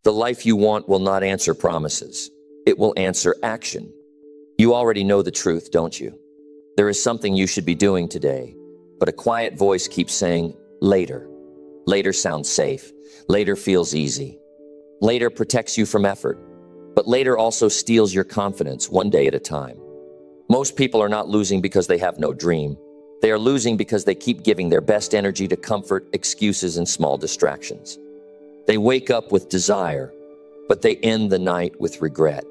The life you want will not answer promises. It will answer action. You already know the truth, don't you? There is something you should be doing today, but a quiet voice keeps saying, later. Later sounds safe. Later feels easy. Later protects you from effort. But later also steals your confidence one day at a time. Most people are not losing because they have no dream. They are losing because they keep giving their best energy to comfort, excuses, and small distractions. They wake up with desire, but they end the night with regret.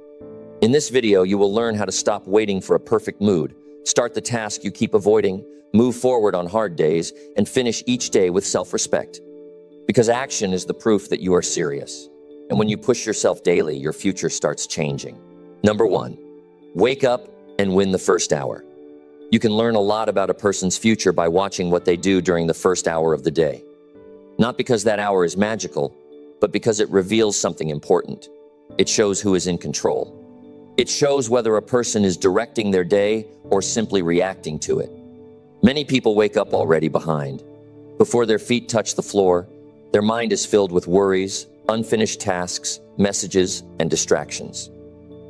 In this video, you will learn how to stop waiting for a perfect mood, start the task you keep avoiding, move forward on hard days, and finish each day with self-respect. Because action is the proof that you are serious. And when you push yourself daily, your future starts changing. Number 1, wake up and win the first hour. You can learn a lot about a person's future by watching what they do during the first hour of the day. Not because that hour is magical, but because it reveals something important. It shows who is in control. It shows whether a person is directing their day or simply reacting to it. Many people wake up already behind. Before their feet touch the floor, their mind is filled with worries, unfinished tasks, messages, and distractions.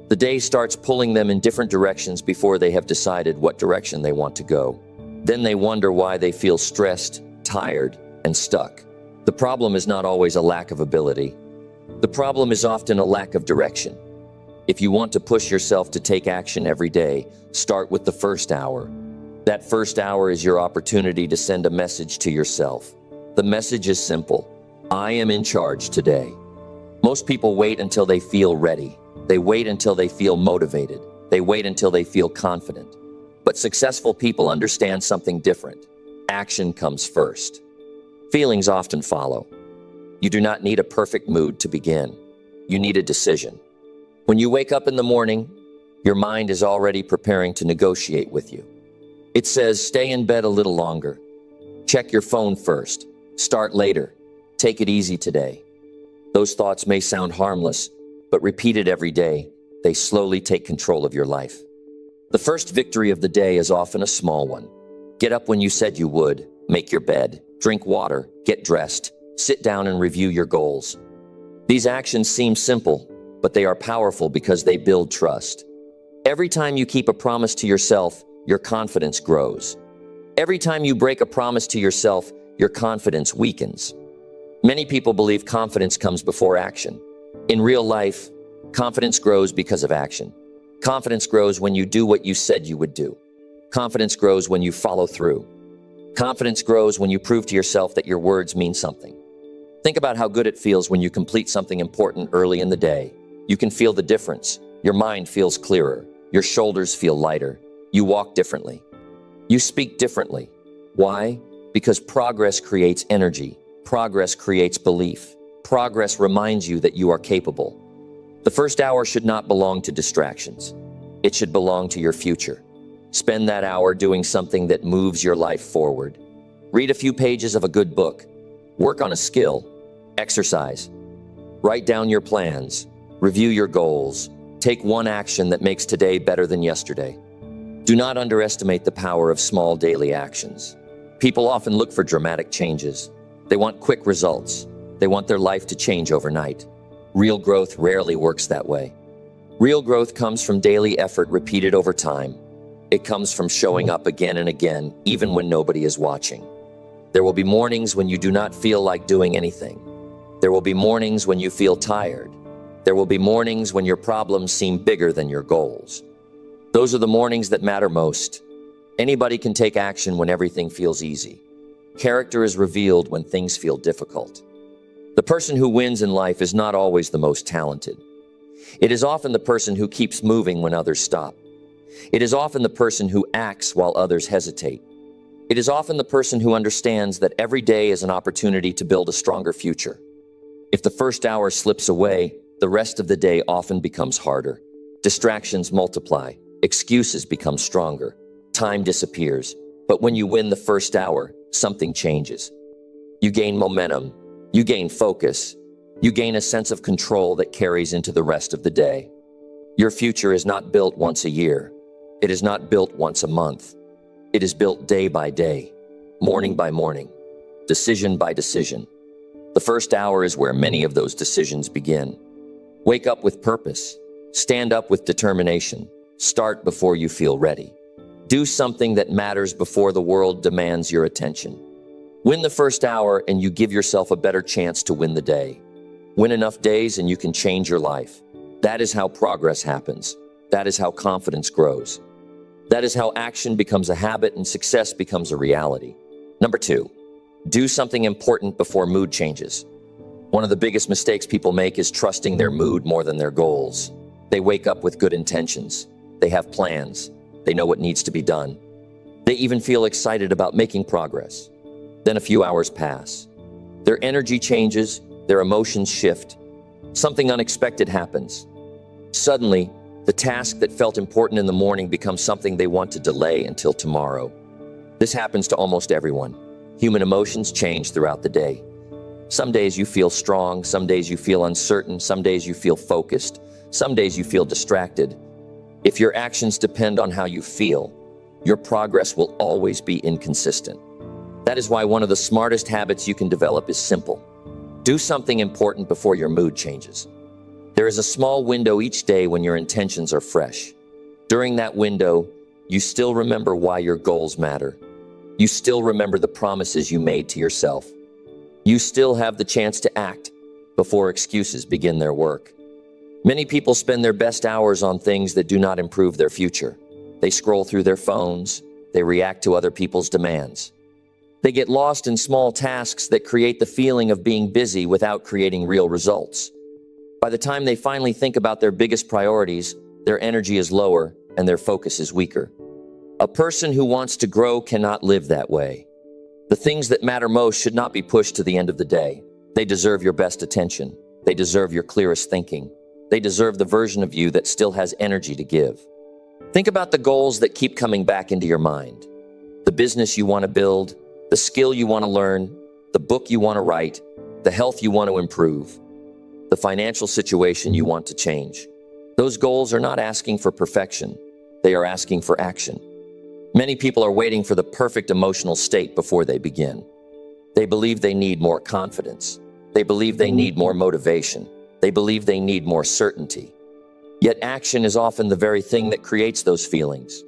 The day starts pulling them in different directions before they have decided what direction they want to go. Then they wonder why they feel stressed, tired, and stuck. The problem is not always a lack of ability. The problem is often a lack of direction. If you want to push yourself to take action every day, start with the first hour. That first hour is your opportunity to send a message to yourself. The message is simple. I am in charge today. Most people wait until they feel ready. They wait until they feel motivated. They wait until they feel confident. But successful people understand something different. Action comes first. Feelings often follow. You do not need a perfect mood to begin. You need a decision. When you wake up in the morning, your mind is already preparing to negotiate with you. It says, stay in bed a little longer. Check your phone first. Start later. Take it easy today. Those thoughts may sound harmless, but repeated every day, they slowly take control of your life. The first victory of the day is often a small one. Get up when you said you would. Make your bed. Drink water. Get dressed. Sit down and review your goals. These actions seem simple, but they are powerful because they build trust. Every time you keep a promise to yourself, your confidence grows. Every time you break a promise to yourself, your confidence weakens. Many people believe confidence comes before action. In real life, confidence grows because of action. Confidence grows when you do what you said you would do. Confidence grows when you follow through. Confidence grows when you prove to yourself that your words mean something. Think about how good it feels when you complete something important early in the day. You can feel the difference. Your mind feels clearer. Your shoulders feel lighter. You walk differently. You speak differently. Why? Because progress creates energy. Progress creates belief. Progress reminds you that you are capable. The first hour should not belong to distractions. It should belong to your future. Spend that hour doing something that moves your life forward. Read a few pages of a good book. Work on a skill. Exercise. Write down your plans. Review your goals. Take one action that makes today better than yesterday. Do not underestimate the power of small daily actions. People often look for dramatic changes. They want quick results. They want their life to change overnight. Real growth rarely works that way. Real growth comes from daily effort repeated over time. It comes from showing up again and again, even when nobody is watching. There will be mornings when you do not feel like doing anything. There will be mornings when you feel tired. There will be mornings when your problems seem bigger than your goals. Those are the mornings that matter most. Anybody can take action when everything feels easy. Character is revealed when things feel difficult. The person who wins in life is not always the most talented. It is often the person who keeps moving when others stop. It is often the person who acts while others hesitate. It is often the person who understands that every day is an opportunity to build a stronger future. If the first hour slips away, the rest of the day often becomes harder. Distractions multiply. Excuses become stronger. Time disappears. But when you win the first hour, something changes. You gain momentum. You gain focus. You gain a sense of control that carries into the rest of the day. Your future is not built once a year. It is not built once a month. It is built day by day, morning by morning, decision by decision. The first hour is where many of those decisions begin. Wake up with purpose. Stand up with determination. Start before you feel ready. Do something that matters before the world demands your attention. Win the first hour and you give yourself a better chance to win the day. Win enough days and you can change your life. That is how progress happens. That is how confidence grows. That is how action becomes a habit and success becomes a reality. Number 2, do something important before mood changes. One of the biggest mistakes people make is trusting their mood more than their goals. They wake up with good intentions. They have plans. They know what needs to be done. They even feel excited about making progress. Then a few hours pass. Their energy changes, their emotions shift. Something unexpected happens. Suddenly, the task that felt important in the morning becomes something they want to delay until tomorrow. This happens to almost everyone. Human emotions change throughout the day. Some days you feel strong, some days you feel uncertain, some days you feel focused, some days you feel distracted. If your actions depend on how you feel, your progress will always be inconsistent. That is why one of the smartest habits you can develop is simple. Do something important before your mood changes. There is a small window each day when your intentions are fresh. During that window, you still remember why your goals matter. You still remember the promises you made to yourself. You still have the chance to act before excuses begin their work. Many people spend their best hours on things that do not improve their future. They scroll through their phones. They react to other people's demands. They get lost in small tasks that create the feeling of being busy without creating real results. By the time they finally think about their biggest priorities, their energy is lower and their focus is weaker. A person who wants to grow cannot live that way. The things that matter most should not be pushed to the end of the day. They deserve your best attention. They deserve your clearest thinking. They deserve the version of you that still has energy to give. Think about the goals that keep coming back into your mind. The business you want to build, the skill you want to learn, the book you want to write, the health you want to improve, the financial situation you want to change. Those goals are not asking for perfection. They are asking for action. Many people are waiting for the perfect emotional state before they begin. They believe they need more confidence. They believe they need more motivation. They believe they need more certainty. Yet action is often the very thing that creates those feelings.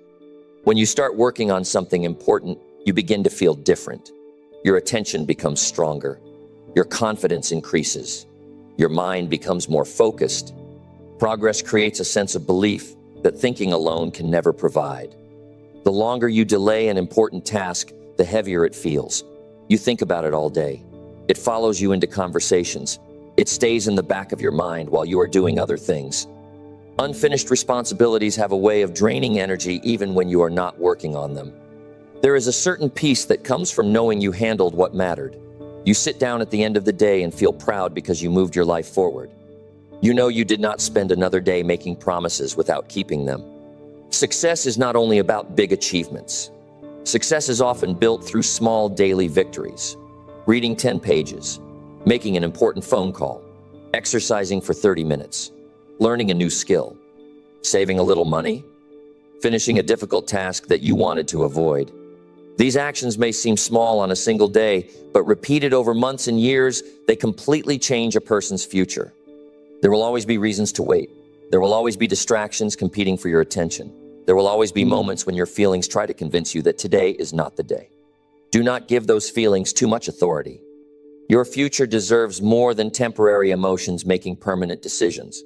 When you start working on something important, you begin to feel different. Your attention becomes stronger. Your confidence increases. Your mind becomes more focused. Progress creates a sense of belief that thinking alone can never provide. The longer you delay an important task, the heavier it feels. You think about it all day. It follows you into conversations. It stays in the back of your mind while you are doing other things. Unfinished responsibilities have a way of draining energy even when you are not working on them. There is a certain peace that comes from knowing you handled what mattered. You sit down at the end of the day and feel proud because you moved your life forward. You know you did not spend another day making promises without keeping them. Success is not only about big achievements. Success is often built through small daily victories. Reading 10 pages, making an important phone call, exercising for 30 minutes, learning a new skill, saving a little money, finishing a difficult task that you wanted to avoid. These actions may seem small on a single day, but repeated over months and years, they completely change a person's future. There will always be reasons to wait. There will always be distractions competing for your attention. There will always be moments when your feelings try to convince you that today is not the day. Do not give those feelings too much authority. Your future deserves more than temporary emotions making permanent decisions.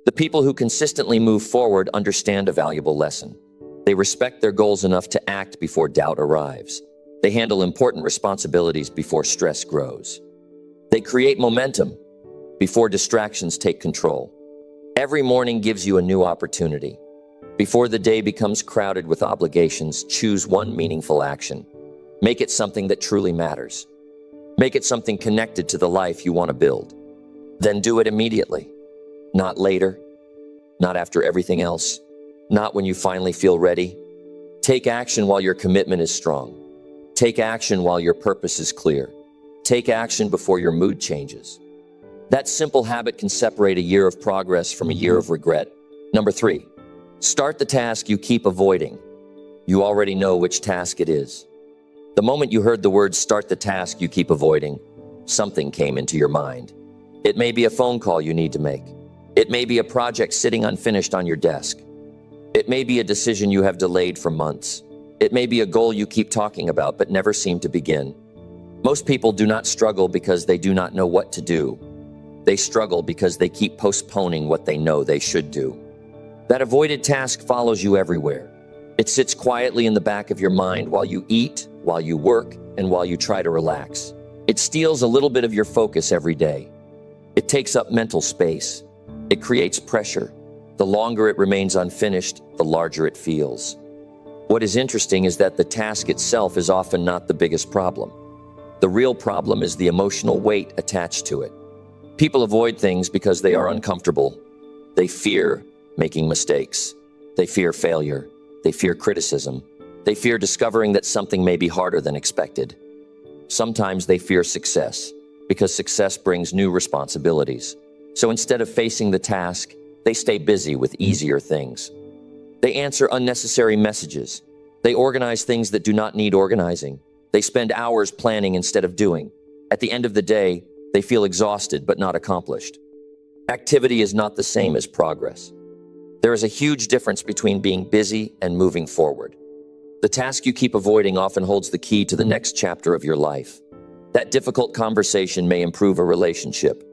The people who consistently move forward understand a valuable lesson. They respect their goals enough to act before doubt arrives. They handle important responsibilities before stress grows. They create momentum before distractions take control. Every morning gives you a new opportunity. Before the day becomes crowded with obligations, choose one meaningful action. Make it something that truly matters. Make it something connected to the life you want to build. Then do it immediately. Not later. Not after everything else. Not when you finally feel ready. Take action while your commitment is strong. Take action while your purpose is clear. Take action before your mood changes. That simple habit can separate a year of progress from a year of regret. Number 3, start the task you keep avoiding. You already know which task it is. The moment you heard the words "start the task you keep avoiding," something came into your mind. It may be a phone call you need to make. It may be a project sitting unfinished on your desk. It may be a decision you have delayed for months. It may be a goal you keep talking about but never seem to begin. Most people do not struggle because they do not know what to do. They struggle because they keep postponing what they know they should do. That avoided task follows you everywhere. It sits quietly in the back of your mind while you eat, while you work, and while you try to relax. It steals a little bit of your focus every day. It takes up mental space. It creates pressure. The longer it remains unfinished, the larger it feels. What is interesting is that the task itself is often not the biggest problem. The real problem is the emotional weight attached to it. People avoid things because they are uncomfortable. They fear making mistakes. They fear failure. They fear criticism. They fear discovering that something may be harder than expected. Sometimes they fear success because success brings new responsibilities. So instead of facing the task, they stay busy with easier things. They answer unnecessary messages. They organize things that do not need organizing. They spend hours planning instead of doing. At the end of the day, they feel exhausted but not accomplished. Activity is not the same as progress. There is a huge difference between being busy and moving forward. The task you keep avoiding often holds the key to the next chapter of your life. That difficult conversation may improve a relationship.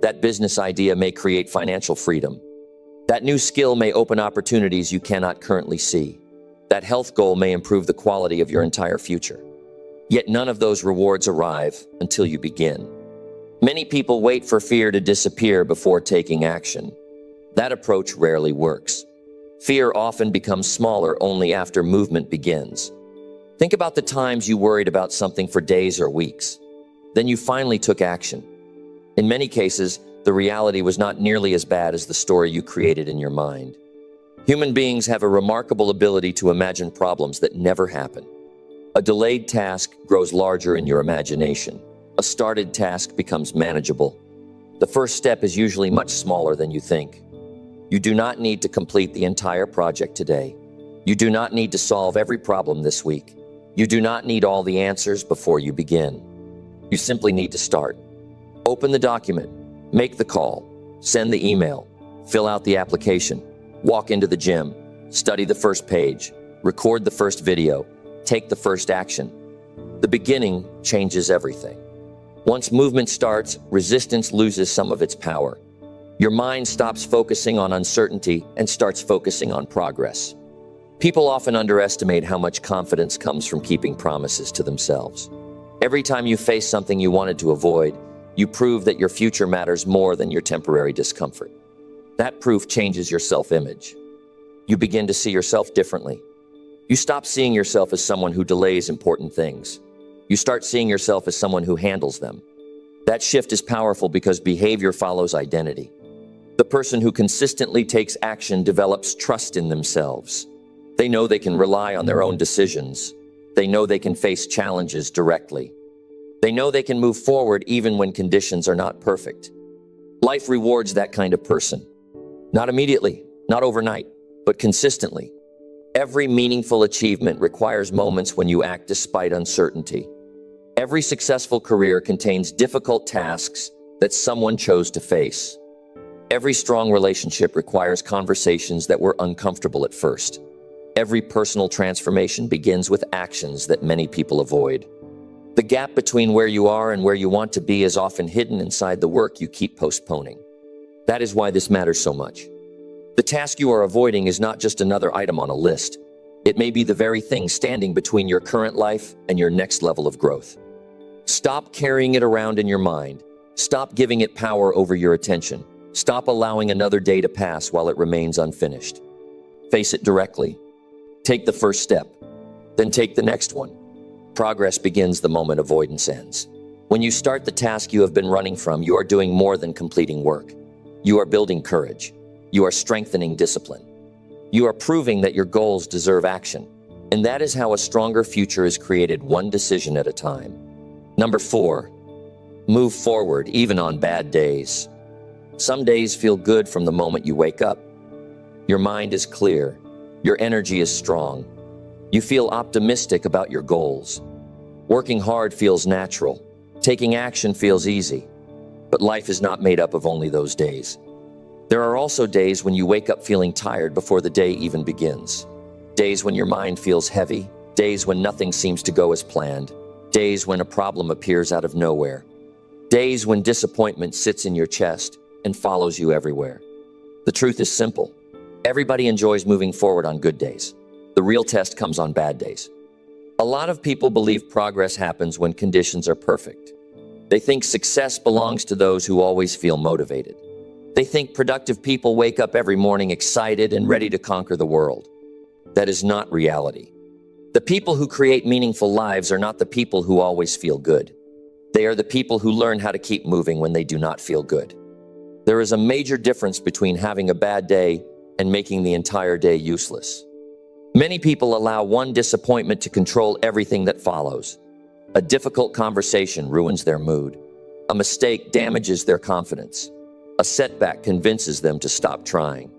That business idea may create financial freedom. That new skill may open opportunities you cannot currently see. That health goal may improve the quality of your entire future. Yet none of those rewards arrive until you begin. Many people wait for fear to disappear before taking action. That approach rarely works. Fear often becomes smaller only after movement begins. Think about the times you worried about something for days or weeks. Then you finally took action. In many cases, the reality was not nearly as bad as the story you created in your mind. Human beings have a remarkable ability to imagine problems that never happen. A delayed task grows larger in your imagination. A started task becomes manageable. The first step is usually much smaller than you think. You do not need to complete the entire project today. You do not need to solve every problem this week. You do not need all the answers before you begin. You simply need to start. Open the document, make the call, send the email, fill out the application, walk into the gym, study the first page, record the first video, take the first action. The beginning changes everything. Once movement starts, resistance loses some of its power. Your mind stops focusing on uncertainty and starts focusing on progress. People often underestimate how much confidence comes from keeping promises to themselves. Every time you face something you wanted to avoid, you prove that your future matters more than your temporary discomfort. That proof changes your self-image. You begin to see yourself differently. You stop seeing yourself as someone who delays important things. You start seeing yourself as someone who handles them. That shift is powerful because behavior follows identity. The person who consistently takes action develops trust in themselves. They know they can rely on their own decisions. They know they can face challenges directly. They know they can move forward even when conditions are not perfect. Life rewards that kind of person. Not immediately, not overnight, but consistently. Every meaningful achievement requires moments when you act despite uncertainty. Every successful career contains difficult tasks that someone chose to face. Every strong relationship requires conversations that were uncomfortable at first. Every personal transformation begins with actions that many people avoid. The gap between where you are and where you want to be is often hidden inside the work you keep postponing. That is why this matters so much. The task you are avoiding is not just another item on a list. It may be the very thing standing between your current life and your next level of growth. Stop carrying it around in your mind. Stop giving it power over your attention. Stop allowing another day to pass while it remains unfinished. Face it directly. Take the first step, then take the next one. Progress begins the moment avoidance ends. When you start the task you have been running from, you are doing more than completing work. You are building courage. You are strengthening discipline. You are proving that your goals deserve action. And that is how a stronger future is created, one decision at a time. Number 4, move forward even on bad days. Some days feel good from the moment you wake up. Your mind is clear. Your energy is strong. You feel optimistic about your goals. Working hard feels natural. Taking action feels easy, but life is not made up of only those days. There are also days when you wake up feeling tired before the day even begins. Days when your mind feels heavy, days when nothing seems to go as planned, days when a problem appears out of nowhere, days when disappointment sits in your chest and follows you everywhere. The truth is simple. Everybody enjoys moving forward on good days. The real test comes on bad days. A lot of people believe progress happens when conditions are perfect. They think success belongs to those who always feel motivated. They think productive people wake up every morning excited and ready to conquer the world. That is not reality. The people who create meaningful lives are not the people who always feel good. They are the people who learn how to keep moving when they do not feel good. There is a major difference between having a bad day and making the entire day useless. Many people allow one disappointment to control everything that follows. A difficult conversation ruins their mood. A mistake damages their confidence. A setback convinces them to stop trying.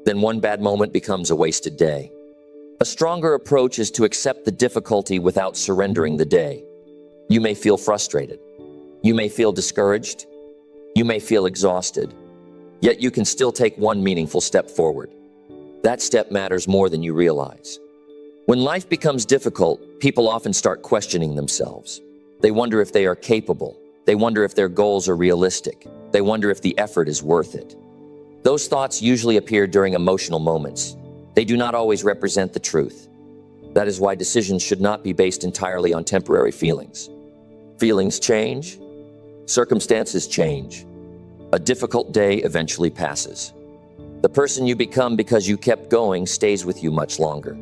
Then one bad moment becomes a wasted day. A stronger approach is to accept the difficulty without surrendering the day. You may feel frustrated. You may feel discouraged. You may feel exhausted. Yet you can still take one meaningful step forward. That step matters more than you realize. When life becomes difficult, people often start questioning themselves. They wonder if they are capable. They wonder if their goals are realistic. They wonder if the effort is worth it. Those thoughts usually appear during emotional moments. They do not always represent the truth. That is why decisions should not be based entirely on temporary feelings. Feelings change. Circumstances change. A difficult day eventually passes. The person you become because you kept going stays with you much longer.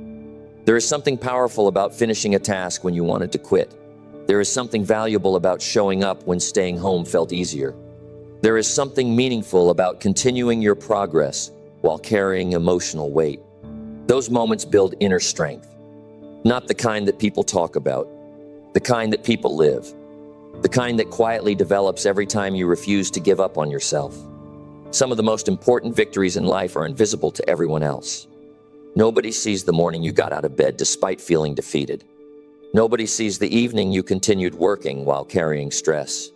There is something powerful about finishing a task when you wanted to quit. There is something valuable about showing up when staying home felt easier. There is something meaningful about continuing your progress while carrying emotional weight. Those moments build inner strength. Not the kind that people talk about, the kind that people live, the kind that quietly develops every time you refuse to give up on yourself. Some of the most important victories in life are invisible to everyone else. Nobody sees the morning you got out of bed despite feeling defeated. Nobody sees the evening you continued working while carrying stress.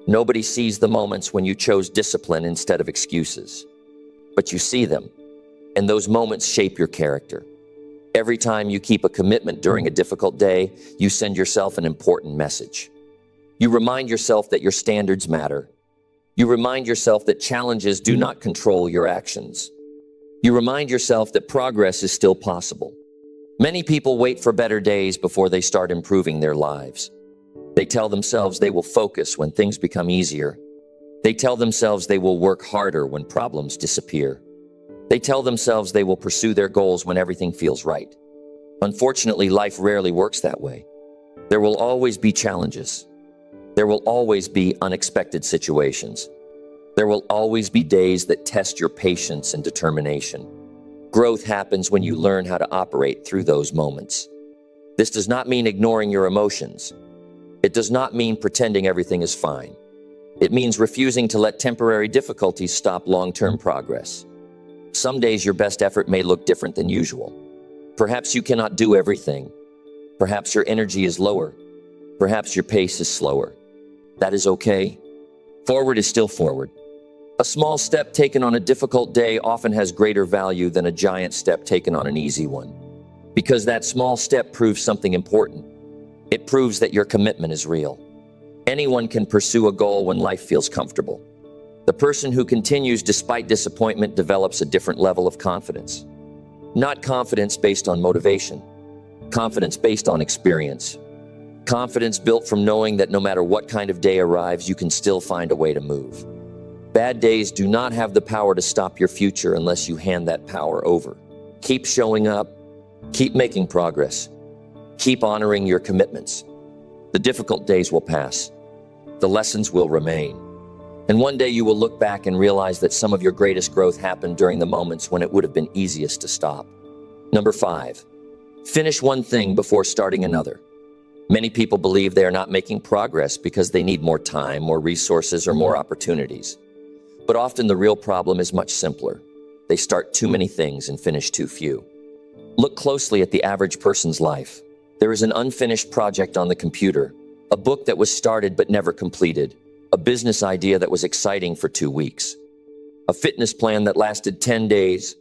Nobody sees the moments when you chose discipline instead of excuses. But you see them, and those moments shape your character. Every time you keep a commitment during a difficult day, you send yourself an important message. You remind yourself that your standards matter. You remind yourself that challenges do not control your actions. You remind yourself that progress is still possible. Many people wait for better days before they start improving their lives. They tell themselves they will focus when things become easier. They tell themselves they will work harder when problems disappear. They tell themselves they will pursue their goals when everything feels right. Unfortunately, life rarely works that way. There will always be challenges. There will always be unexpected situations. There will always be days that test your patience and determination. Growth happens when you learn how to operate through those moments. This does not mean ignoring your emotions. It does not mean pretending everything is fine. It means refusing to let temporary difficulties stop long-term progress. Some days your best effort may look different than usual. Perhaps you cannot do everything. Perhaps your energy is lower. Perhaps your pace is slower. That is okay. Forward is still forward. A small step taken on a difficult day often has greater value than a giant step taken on an easy one. Because that small step proves something important. It proves that your commitment is real. Anyone can pursue a goal when life feels comfortable. The person who continues despite disappointment develops a different level of confidence. Not confidence based on motivation. Confidence based on experience. Confidence built from knowing that no matter what kind of day arrives, you can still find a way to move. Bad days do not have the power to stop your future unless you hand that power over. Keep showing up. Keep making progress. Keep honoring your commitments. The difficult days will pass. The lessons will remain. And one day you will look back and realize that some of your greatest growth happened during the moments when it would have been easiest to stop. Number 5, finish one thing before starting another. Many people believe they are not making progress because they need more time, more resources, or more opportunities. But often the real problem is much simpler. They start too many things and finish too few. Look closely at the average person's life. There is an unfinished project on the computer, A book that was started but never completed. A business idea that was exciting for 2 weeks. A fitness plan that lasted 10 days.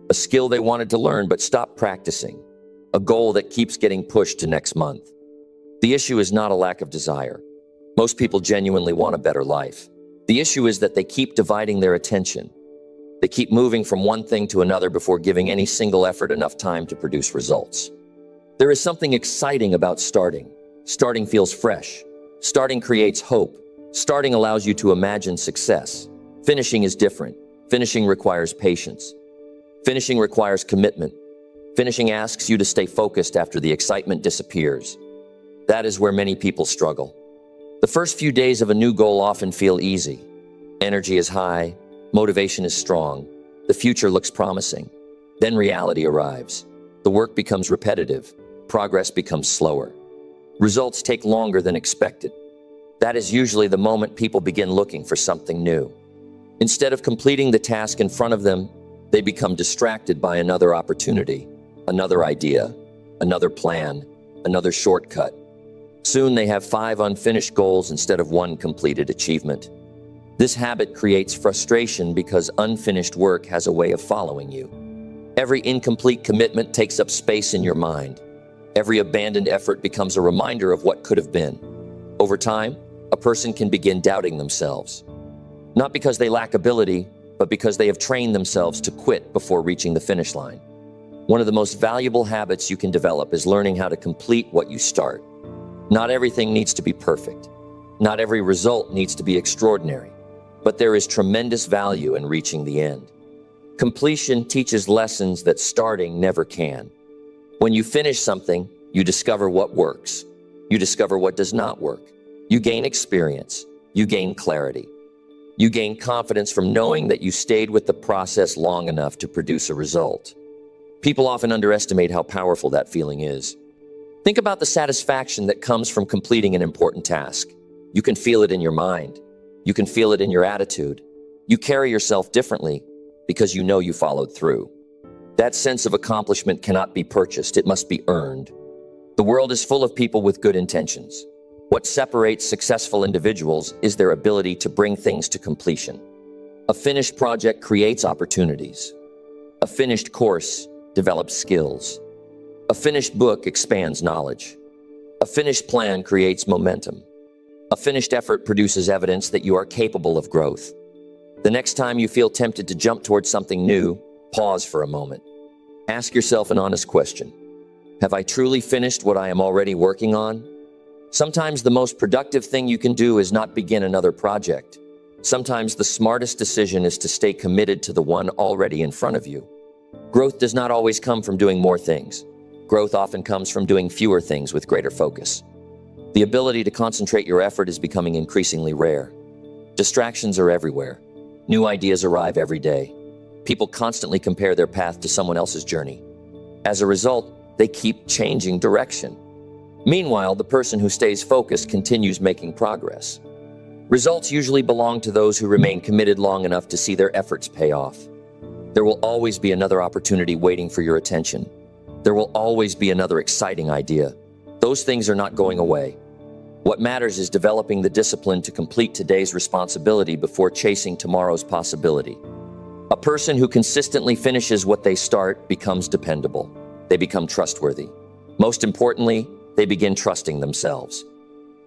A skill they wanted to learn but stopped practicing. A goal that keeps getting pushed to next month. The issue is not a lack of desire. Most people genuinely want a better life. The issue is that they keep dividing their attention. They keep moving from one thing to another before giving any single effort enough time to produce results. There is something exciting about starting. Starting feels fresh. Starting creates hope. Starting allows you to imagine success. Finishing is different. Finishing requires patience. Finishing requires commitment. Finishing asks you to stay focused after the excitement disappears. That is where many people struggle. The first few days of a new goal often feel easy. Energy is high, motivation is strong, the future looks promising. Then reality arrives. The work becomes repetitive, progress becomes slower. Results take longer than expected. That is usually the moment people begin looking for something new. Instead of completing the task in front of them, they become distracted by another opportunity, another idea, another plan, another shortcut. Soon they have 5 unfinished goals instead of 1 completed achievement. This habit creates frustration because unfinished work has a way of following you. Every incomplete commitment takes up space in your mind. Every abandoned effort becomes a reminder of what could have been. Over time, a person can begin doubting themselves. Not because they lack ability, but because they have trained themselves to quit before reaching the finish line. One of the most valuable habits you can develop is learning how to complete what you start. Not everything needs to be perfect. Not every result needs to be extraordinary. But there is tremendous value in reaching the end. Completion teaches lessons that starting never can. When you finish something, you discover what works. You discover what does not work. You gain experience. You gain clarity. You gain confidence from knowing that you stayed with the process long enough to produce a result. People often underestimate how powerful that feeling is. Think about the satisfaction that comes from completing an important task. You can feel it in your mind. You can feel it in your attitude. You carry yourself differently because you know you followed through. That sense of accomplishment cannot be purchased. It must be earned. The world is full of people with good intentions. What separates successful individuals is their ability to bring things to completion. A finished project creates opportunities. A finished course develops skills. A finished book expands knowledge. A finished plan creates momentum. A finished effort produces evidence that you are capable of growth. The next time you feel tempted to jump towards something new, pause for a moment. Ask yourself an honest question. Have I truly finished what I am already working on? Sometimes the most productive thing you can do is not begin another project. Sometimes the smartest decision is to stay committed to the one already in front of you. Growth does not always come from doing more things. Growth often comes from doing fewer things with greater focus. The ability to concentrate your effort is becoming increasingly rare. Distractions are everywhere. New ideas arrive every day. People constantly compare their path to someone else's journey. As a result, they keep changing direction. Meanwhile, the person who stays focused continues making progress. Results usually belong to those who remain committed long enough to see their efforts pay off. There will always be another opportunity waiting for your attention. There will always be another exciting idea. Those things are not going away. What matters is developing the discipline to complete today's responsibility before chasing tomorrow's possibility. A person who consistently finishes what they start becomes dependable. They become trustworthy. Most importantly, they begin trusting themselves.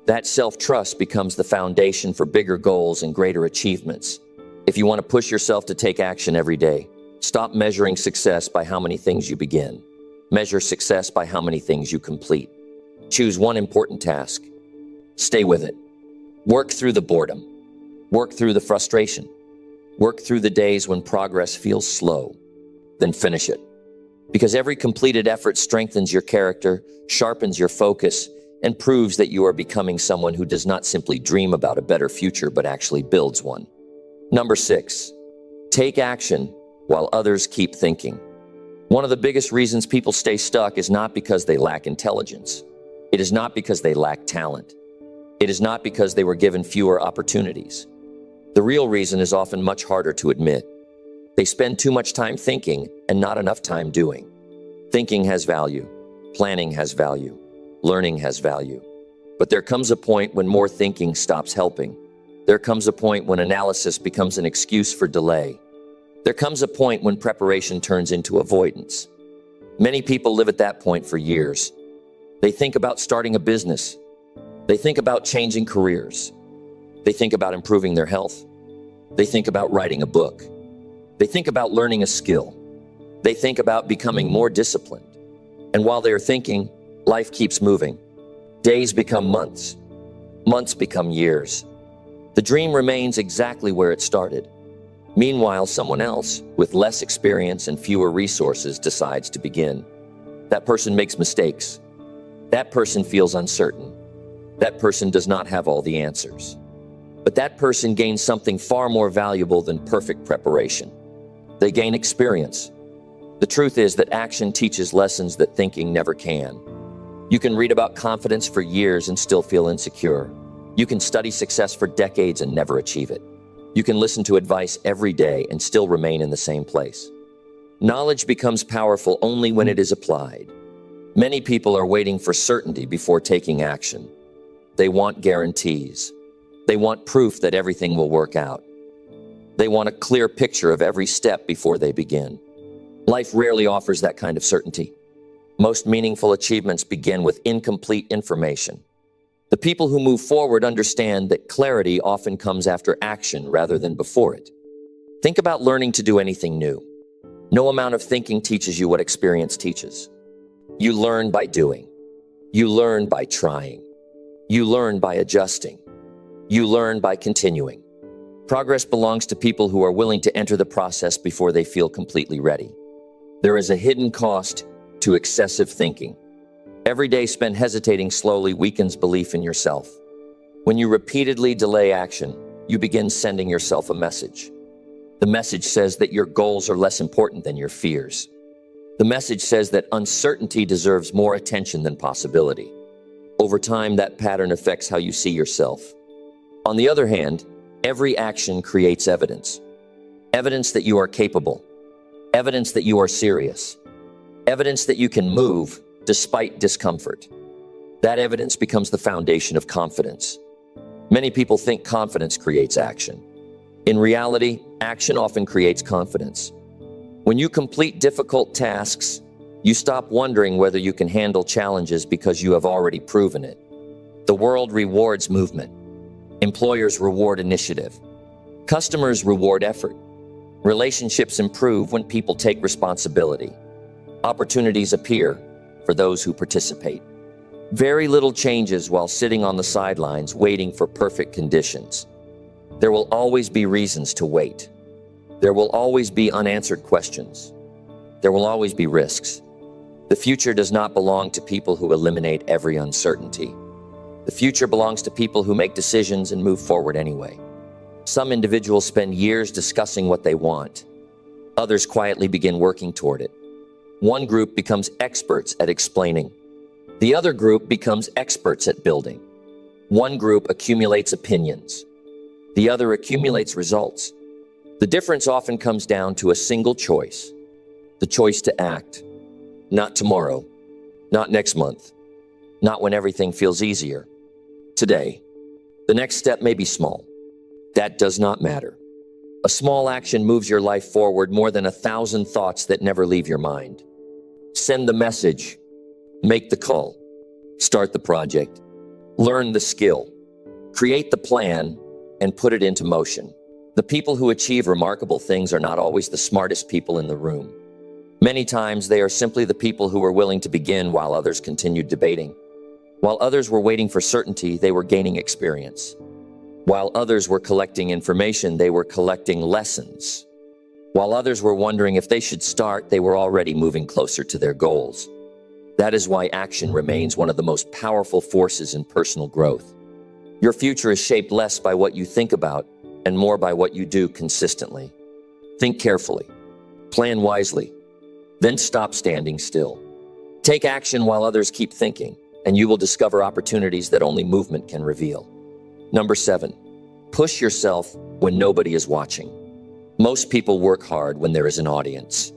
That self-trust becomes the foundation for bigger goals and greater achievements. If you want to push yourself to take action every day, stop measuring success by how many things you begin. Measure success by how many things you complete. Choose one important task. Stay with it. Work through the boredom. Work through the frustration. Work through the days when progress feels slow. Then finish it. Because every completed effort strengthens your character, sharpens your focus, and proves that you are becoming someone who does not simply dream about a better future, but actually builds one. Number 6, take action while others keep thinking. One of the biggest reasons people stay stuck is not because they lack intelligence. It is not because they lack talent. It is not because they were given fewer opportunities. The real reason is often much harder to admit. They spend too much time thinking and not enough time doing. Thinking has value. Planning has value. Learning has value. But there comes a point when more thinking stops helping. There comes a point when analysis becomes an excuse for delay. There comes a point when preparation turns into avoidance. Many people live at that point for years. They think about starting a business. They think about changing careers. They think about improving their health. They think about writing a book. They think about learning a skill. They think about becoming more disciplined. And while they're thinking, life keeps moving. Days become months. Months become years. The dream remains exactly where it started. Meanwhile, someone else, with less experience and fewer resources, decides to begin. That person makes mistakes. That person feels uncertain. That person does not have all the answers. But that person gains something far more valuable than perfect preparation. They gain experience. The truth is that action teaches lessons that thinking never can. You can read about confidence for years and still feel insecure. You can study success for decades and never achieve it. You can listen to advice every day and still remain in the same place. Knowledge becomes powerful only when it is applied. Many people are waiting for certainty before taking action. They want guarantees. They want proof that everything will work out. They want a clear picture of every step before they begin. Life rarely offers that kind of certainty. Most meaningful achievements begin with incomplete information. The people who move forward understand that clarity often comes after action rather than before it. Think about learning to do anything new. No amount of thinking teaches you what experience teaches. You learn by doing. You learn by trying. You learn by adjusting. You learn by continuing. Progress belongs to people who are willing to enter the process before they feel completely ready. There is a hidden cost to excessive thinking. Every day spent hesitating slowly weakens belief in yourself. When you repeatedly delay action, you begin sending yourself a message. The message says that your goals are less important than your fears. The message says that uncertainty deserves more attention than possibility. Over time, that pattern affects how you see yourself. On the other hand, every action creates evidence. Evidence that you are capable. Evidence that you are serious. Evidence that you can move despite discomfort. That evidence becomes the foundation of confidence. Many people think confidence creates action. In reality, action often creates confidence. When you complete difficult tasks, you stop wondering whether you can handle challenges because you have already proven it. The world rewards movement. Employers reward initiative. Customers reward effort. Relationships improve when people take responsibility. Opportunities appear for those who participate. Very little changes while sitting on the sidelines waiting for perfect conditions. There will always be reasons to wait. There will always be unanswered questions. There will always be risks. The future does not belong to people who eliminate every uncertainty. The future belongs to people who make decisions and move forward anyway. Some individuals spend years discussing what they want. Others quietly begin working toward it. One group becomes experts at explaining. The other group becomes experts at building. One group accumulates opinions. The other accumulates results. The difference often comes down to a single choice. The choice to act. Not tomorrow. Not next month. Not when everything feels easier. Today. The next step may be small. That does not matter. A small action moves your life forward more than 1,000 thoughts that never leave your mind. Send the message. Make the call. Start the project. Learn the skill. Create the plan and put it into motion. The people who achieve remarkable things are not always the smartest people in the room. Many times they are simply the people who were willing to begin while others continued debating. While others were waiting for certainty, they were gaining experience. While others were collecting information, they were collecting lessons. While others were wondering if they should start, they were already moving closer to their goals. That is why action remains one of the most powerful forces in personal growth. Your future is shaped less by what you think about and more by what you do consistently. Think carefully. Plan wisely. Then stop standing still. Take action while others keep thinking, and you will discover opportunities that only movement can reveal. Number 7, push yourself when nobody is watching. Most people work hard when there is an audience.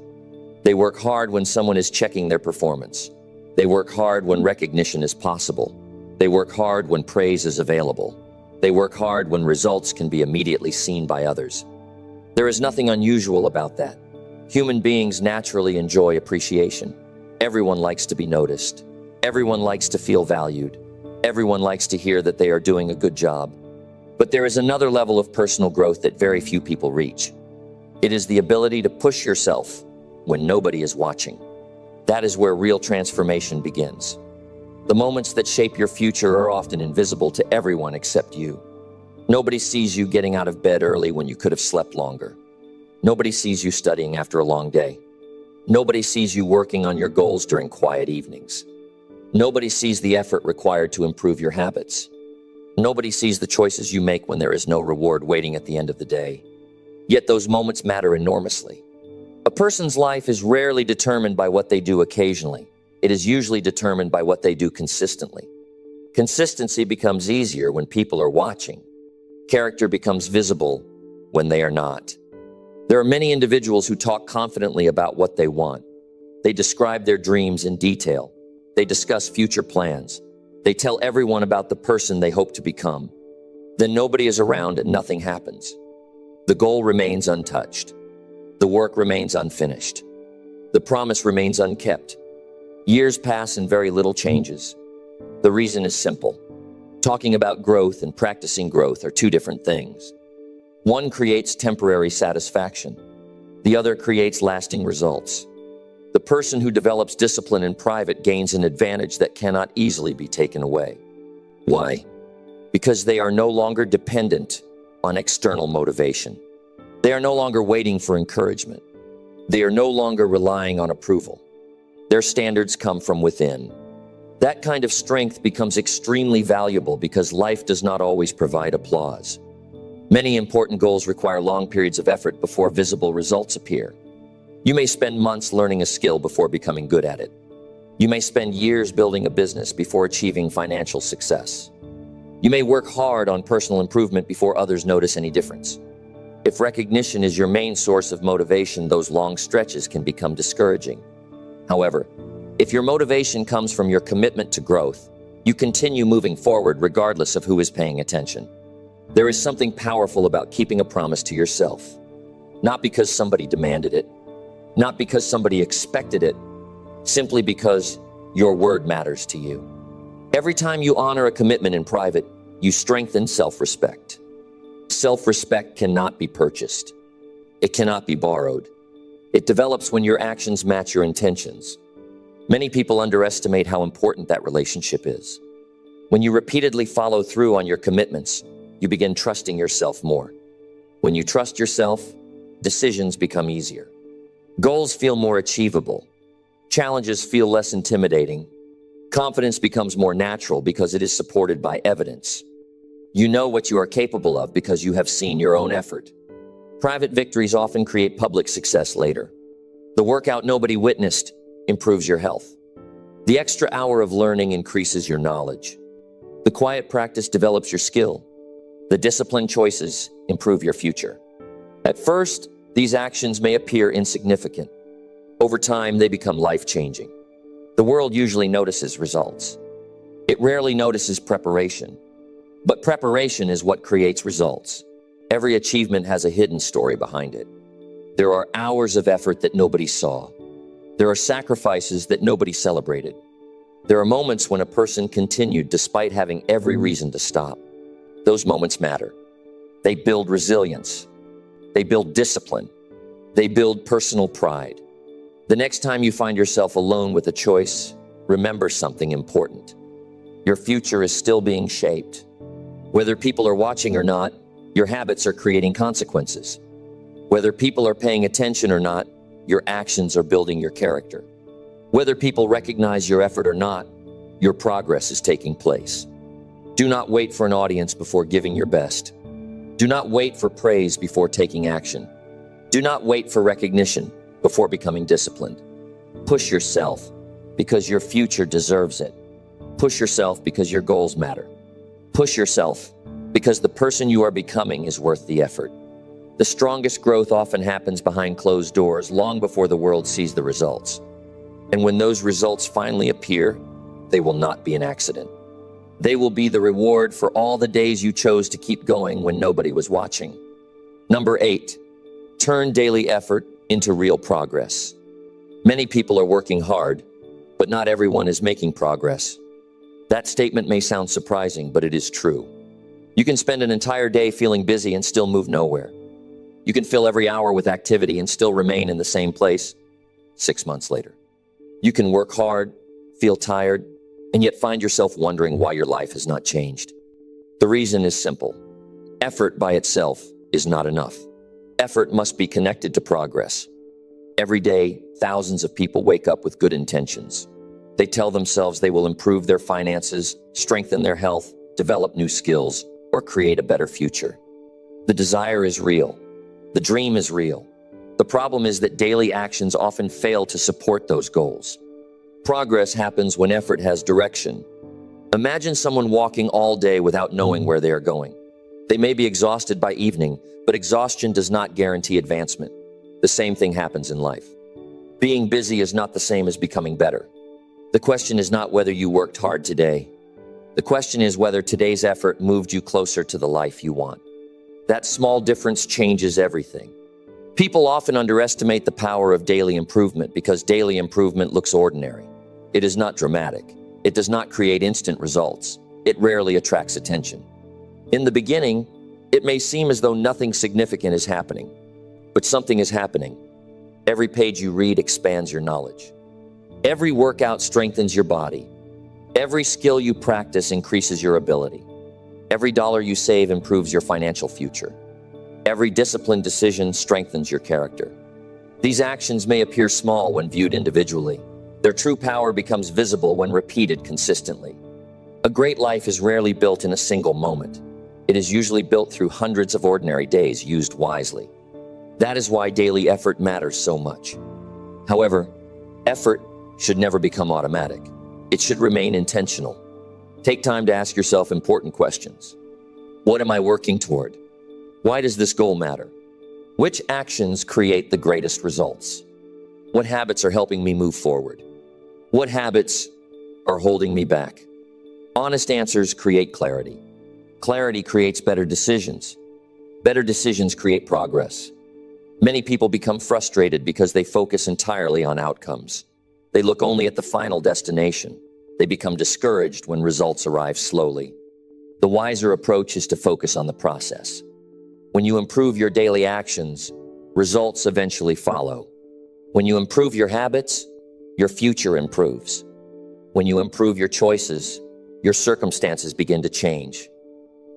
They work hard when someone is checking their performance. They work hard when recognition is possible. They work hard when praise is available. They work hard when results can be immediately seen by others. There is nothing unusual about that. Human beings naturally enjoy appreciation. Everyone likes to be noticed. Everyone likes to feel valued. Everyone likes to hear that they are doing a good job. But there is another level of personal growth that very few people reach. It is the ability to push yourself when nobody is watching. That is where real transformation begins. The moments that shape your future are often invisible to everyone except you. Nobody sees you getting out of bed early when you could have slept longer. Nobody sees you studying after a long day. Nobody sees you working on your goals during quiet evenings. Nobody sees the effort required to improve your habits. Nobody sees the choices you make when there is no reward waiting at the end of the day. Yet those moments matter enormously. A person's life is rarely determined by what they do occasionally. It is usually determined by what they do consistently. Consistency becomes easier when people are watching. Character becomes visible when they are not. There are many individuals who talk confidently about what they want. They describe their dreams in detail. They discuss future plans. They tell everyone about the person they hope to become. Then nobody is around and nothing happens. The goal remains untouched. The work remains unfinished. The promise remains unkept. Years pass and very little changes. The reason is simple. Talking about growth and practicing growth are two different things. One creates temporary satisfaction. The other creates lasting results. The person who develops discipline in private gains an advantage that cannot easily be taken away. Why? Because they are no longer dependent on external motivation. They are no longer waiting for encouragement. They are no longer relying on approval. Their standards come from within. That kind of strength becomes extremely valuable because life does not always provide applause. Many important goals require long periods of effort before visible results appear. You may spend months learning a skill before becoming good at it. You may spend years building a business before achieving financial success. You may work hard on personal improvement before others notice any difference. If recognition is your main source of motivation, those long stretches can become discouraging. However, if your motivation comes from your commitment to growth, you continue moving forward regardless of who is paying attention. There is something powerful about keeping a promise to yourself. Not because somebody demanded it, not because somebody expected it, simply because your word matters to you. Every time you honor a commitment in private, you strengthen self-respect. Self-respect cannot be purchased. It cannot be borrowed. It develops when your actions match your intentions. Many people underestimate how important that relationship is. When you repeatedly follow through on your commitments, you begin trusting yourself more. When you trust yourself, decisions become easier. Goals feel more achievable. Challenges feel less intimidating. Confidence becomes more natural because it is supported by evidence. You know what you are capable of because you have seen your own effort. Private victories often create public success later. The workout nobody witnessed improves your health. The extra hour of learning increases your knowledge. The quiet practice develops your skill. The disciplined choices improve your future. At first, these actions may appear insignificant. Over time, they become life-changing. The world usually notices results. It rarely notices preparation. But preparation is what creates results. Every achievement has a hidden story behind it. There are hours of effort that nobody saw. There are sacrifices that nobody celebrated. There are moments when a person continued despite having every reason to stop. Those moments matter. They build resilience. They build discipline. They build personal pride. The next time you find yourself alone with a choice, remember something important. Your future is still being shaped. Whether people are watching or not, your habits are creating consequences. Whether people are paying attention or not, your actions are building your character. Whether people recognize your effort or not, your progress is taking place. Do not wait for an audience before giving your best. Do not wait for praise before taking action. Do not wait for recognition before becoming disciplined. Push yourself because your future deserves it. Push yourself because your goals matter. Push yourself because the person you are becoming is worth the effort. The strongest growth often happens behind closed doors long before the world sees the results. And when those results finally appear, they will not be an accident. They will be the reward for all the days you chose to keep going when nobody was watching. Number 8, turn daily effort into real progress. Many people are working hard, but not everyone is making progress. That statement may sound surprising, but it is true. You can spend an entire day feeling busy and still move nowhere. You can fill every hour with activity and still remain in the same place 6 months later. You can work hard, feel tired, and yet find yourself wondering why your life has not changed. The reason is simple. Effort by itself is not enough. Effort must be connected to progress. Every day, thousands of people wake up with good intentions. They tell themselves they will improve their finances, strengthen their health, develop new skills, or create a better future. The desire is real. The dream is real. The problem is that daily actions often fail to support those goals. Progress happens when effort has direction. Imagine someone walking all day without knowing where they are going. They may be exhausted by evening, but exhaustion does not guarantee advancement. The same thing happens in life. Being busy is not the same as becoming better. The question is not whether you worked hard today. The question is whether today's effort moved you closer to the life you want. That small difference changes everything. People often underestimate the power of daily improvement because daily improvement looks ordinary. It is not dramatic. It does not create instant results. It rarely attracts attention. In the beginning, it may seem as though nothing significant is happening, but something is happening. Every page you read expands your knowledge. Every workout strengthens your body. Every skill you practice increases your ability. Every dollar you save improves your financial future. Every disciplined decision strengthens your character. These actions may appear small when viewed individually. Their true power becomes visible when repeated consistently. A great life is rarely built in a single moment. It is usually built through hundreds of ordinary days used wisely. That is why daily effort matters so much. However, effort should never become automatic. It should remain intentional. Take time to ask yourself important questions. What am I working toward? Why does this goal matter? Which actions create the greatest results? What habits are helping me move forward? What habits are holding me back? Honest answers create clarity. Clarity creates better decisions. Better decisions create progress. Many people become frustrated because they focus entirely on outcomes. They look only at the final destination. They become discouraged when results arrive slowly. The wiser approach is to focus on the process. When you improve your daily actions, results eventually follow. When you improve your habits, your future improves. When you improve your choices, your circumstances begin to change.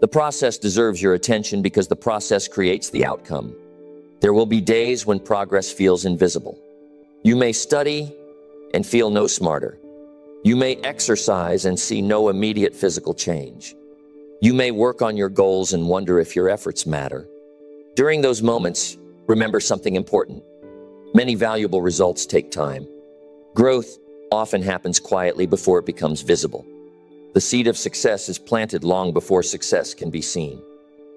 The process deserves your attention because the process creates the outcome. There will be days when progress feels invisible. You may study and feel no smarter. You may exercise and see no immediate physical change. You may work on your goals and wonder if your efforts matter. During those moments, remember something important. Many valuable results take time. Growth often happens quietly before it becomes visible. The seed of success is planted long before success can be seen.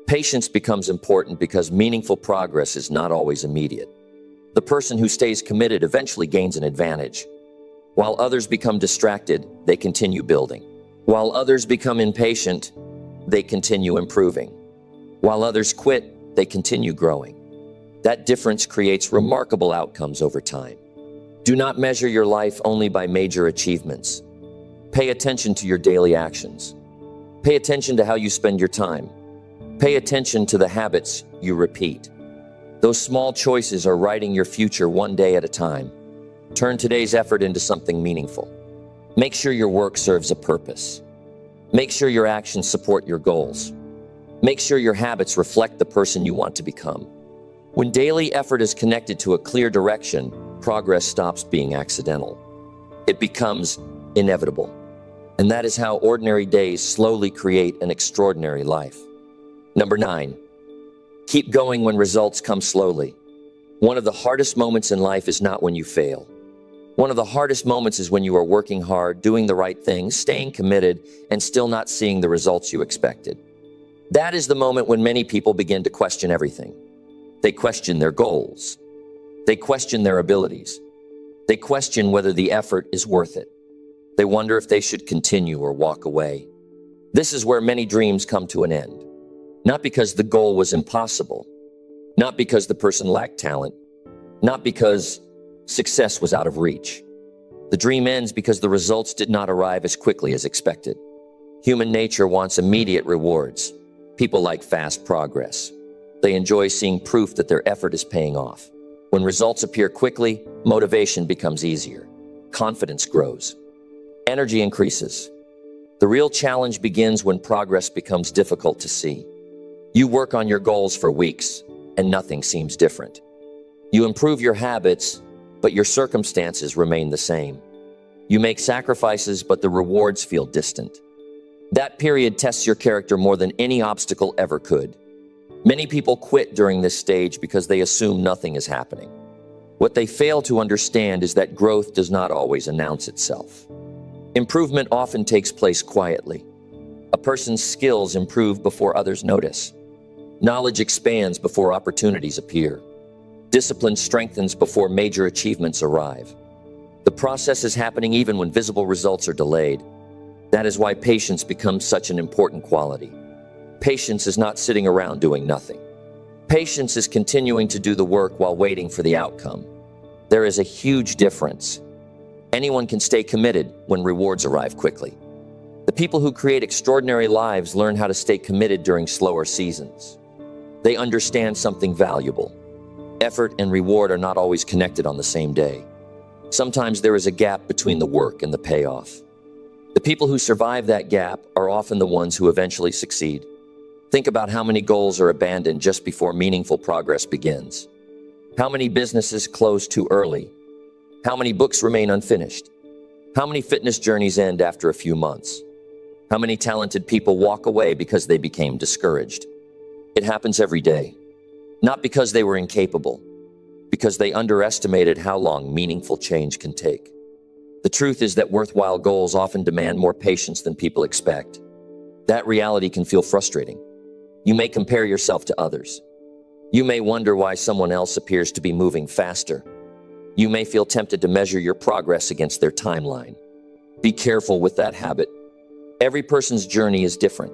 Patience becomes important because meaningful progress is not always immediate. The person who stays committed eventually gains an advantage. While others become distracted, they continue building. While others become impatient, they continue improving. While others quit, they continue growing. That difference creates remarkable outcomes over time. Do not measure your life only by major achievements. Pay attention to your daily actions. Pay attention to how you spend your time. Pay attention to the habits you repeat. Those small choices are writing your future one day at a time. Turn today's effort into something meaningful. Make sure your work serves a purpose. Make sure your actions support your goals. Make sure your habits reflect the person you want to become. When daily effort is connected to a clear direction, progress stops being accidental. It becomes inevitable. And that is how ordinary days slowly create an extraordinary life. Number 9, keep going when results come slowly. One of the hardest moments in life is not when you fail. One of the hardest moments is when you are working hard, doing the right things, staying committed, and still not seeing the results you expected. That is the moment when many people begin to question everything. They question their goals. They question their abilities. They question whether the effort is worth it. They wonder if they should continue or walk away. This is where many dreams come to an end. Not because the goal was impossible, not because the person lacked talent, not because success was out of reach. The dream ends because the results did not arrive as quickly as expected. Human nature wants immediate rewards. People like fast progress. They enjoy seeing proof that their effort is paying off. When results appear quickly, motivation becomes easier. Confidence grows. Energy increases. The real challenge begins when progress becomes difficult to see. You work on your goals for weeks, and nothing seems different. You improve your habits, but your circumstances remain the same. You make sacrifices, but the rewards feel distant. That period tests your character more than any obstacle ever could. Many people quit during this stage because they assume nothing is happening. What they fail to understand is that growth does not always announce itself. Improvement often takes place quietly. A person's skills improve before others notice. Knowledge expands before opportunities appear. Discipline strengthens before major achievements arrive. The process is happening even when visible results are delayed. That is why patience becomes such an important quality. Patience is not sitting around doing nothing. Patience is continuing to do the work while waiting for the outcome. There is a huge difference. Anyone can stay committed when rewards arrive quickly. The people who create extraordinary lives learn how to stay committed during slower seasons. They understand something valuable. Effort and reward are not always connected on the same day. Sometimes there is a gap between the work and the payoff. The people who survive that gap are often the ones who eventually succeed. Think about how many goals are abandoned just before meaningful progress begins. How many businesses close too early? How many books remain unfinished? How many fitness journeys end after a few months? How many talented people walk away because they became discouraged? It happens every day. Not because they were incapable, because they underestimated how long meaningful change can take. The truth is that worthwhile goals often demand more patience than people expect. That reality can feel frustrating. You may compare yourself to others. You may wonder why someone else appears to be moving faster. You may feel tempted to measure your progress against their timeline. Be careful with that habit. Every person's journey is different.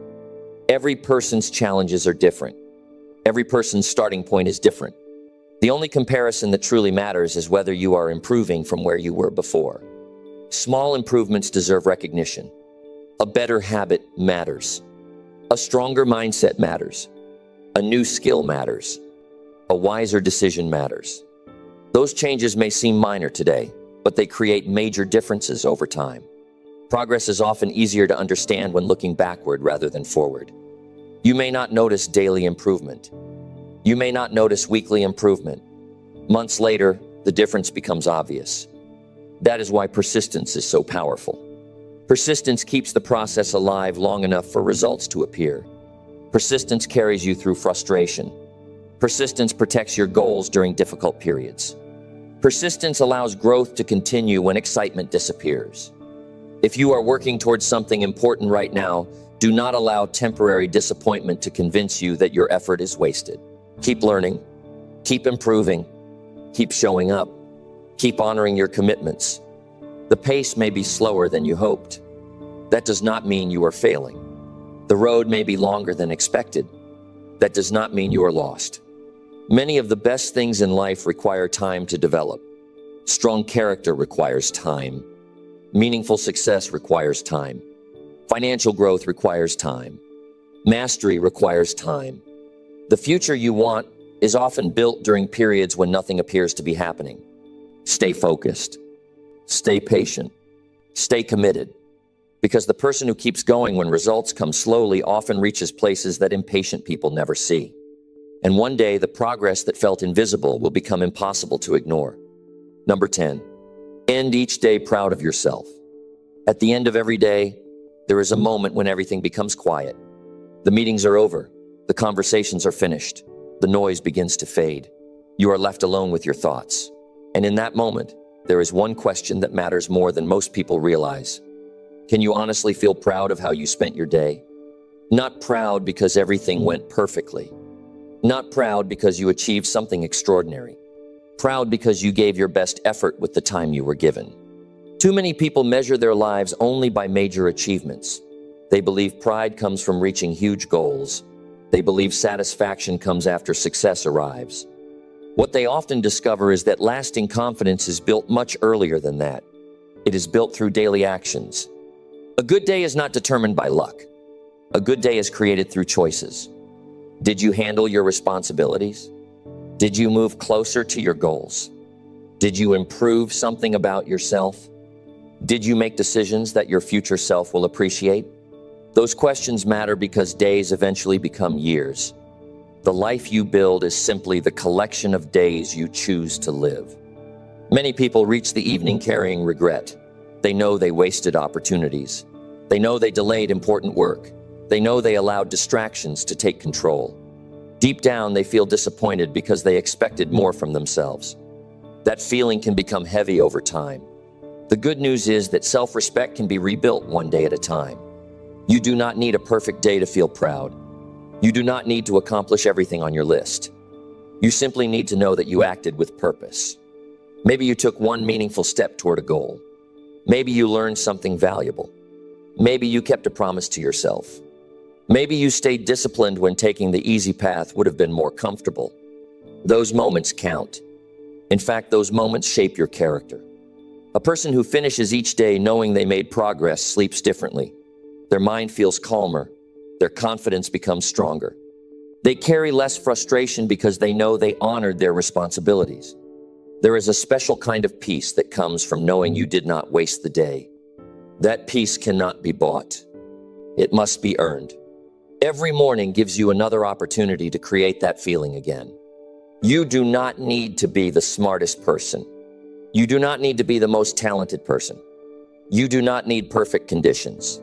Every person's challenges are different. Every person's starting point is different. The only comparison that truly matters is whether you are improving from where you were before. Small improvements deserve recognition. A better habit matters. A stronger mindset matters. A new skill matters. A wiser decision matters. Those changes may seem minor today, but they create major differences over time. Progress is often easier to understand when looking backward rather than forward. You may not notice daily improvement. You may not notice weekly improvement. Months later, the difference becomes obvious. That is why persistence is so powerful. Persistence keeps the process alive long enough for results to appear. Persistence carries you through frustration. Persistence protects your goals during difficult periods. Persistence allows growth to continue when excitement disappears. If you are working towards something important right now, do not allow temporary disappointment to convince you that your effort is wasted. Keep learning, keep improving, keep showing up, keep honoring your commitments. The pace may be slower than you hoped. That does not mean you are failing. The road may be longer than expected. That does not mean you are lost. Many of the best things in life require time to develop. Strong character requires time. Meaningful success requires time. Financial growth requires time. Mastery requires time. The future you want is often built during periods when nothing appears to be happening. Stay focused. Stay patient. Stay committed. Because the person who keeps going when results come slowly often reaches places that impatient people never see. And one day, the progress that felt invisible will become impossible to ignore. Number 10, end each day proud of yourself. At the end of every day, there is a moment when everything becomes quiet. The meetings are over. The conversations are finished. The noise begins to fade. You are left alone with your thoughts. And in that moment, there is one question that matters more than most people realize. Can you honestly feel proud of how you spent your day? Not proud because everything went perfectly. Not proud because you achieved something extraordinary. Proud because you gave your best effort with the time you were given. Too many people measure their lives only by major achievements. They believe pride comes from reaching huge goals. They believe satisfaction comes after success arrives. What they often discover is that lasting confidence is built much earlier than that. It is built through daily actions. A good day is not determined by luck. A good day is created through choices. Did you handle your responsibilities? Did you move closer to your goals? Did you improve something about yourself? Did you make decisions that your future self will appreciate? Those questions matter because days eventually become years. The life you build is simply the collection of days you choose to live. Many people reach the evening carrying regret. They know they wasted opportunities. They know they delayed important work. They know they allowed distractions to take control. Deep down, they feel disappointed because they expected more from themselves. That feeling can become heavy over time. The good news is that self-respect can be rebuilt one day at a time. You do not need a perfect day to feel proud. You do not need to accomplish everything on your list. You simply need to know that you acted with purpose. Maybe you took one meaningful step toward a goal. Maybe you learned something valuable. Maybe you kept a promise to yourself. Maybe you stayed disciplined when taking the easy path would have been more comfortable. Those moments count. In fact, those moments shape your character. A person who finishes each day knowing they made progress sleeps differently. Their mind feels calmer. Their confidence becomes stronger. They carry less frustration because they know they honored their responsibilities. There is a special kind of peace that comes from knowing you did not waste the day. That peace cannot be bought. It must be earned. Every morning gives you another opportunity to create that feeling again. You do not need to be the smartest person. You do not need to be the most talented person. You do not need perfect conditions.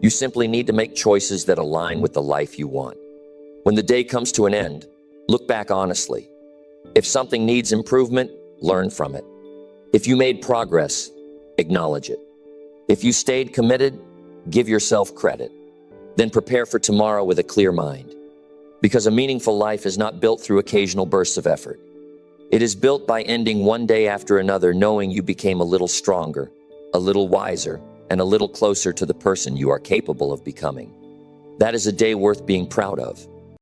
You simply need to make choices that align with the life you want. When the day comes to an end, look back honestly. If something needs improvement, learn from it. If you made progress, acknowledge it. If you stayed committed, give yourself credit. Then prepare for tomorrow with a clear mind. Because a meaningful life is not built through occasional bursts of effort. It is built by ending one day after another knowing you became a little stronger, a little wiser, and a little closer to the person you are capable of becoming. That is a day worth being proud of.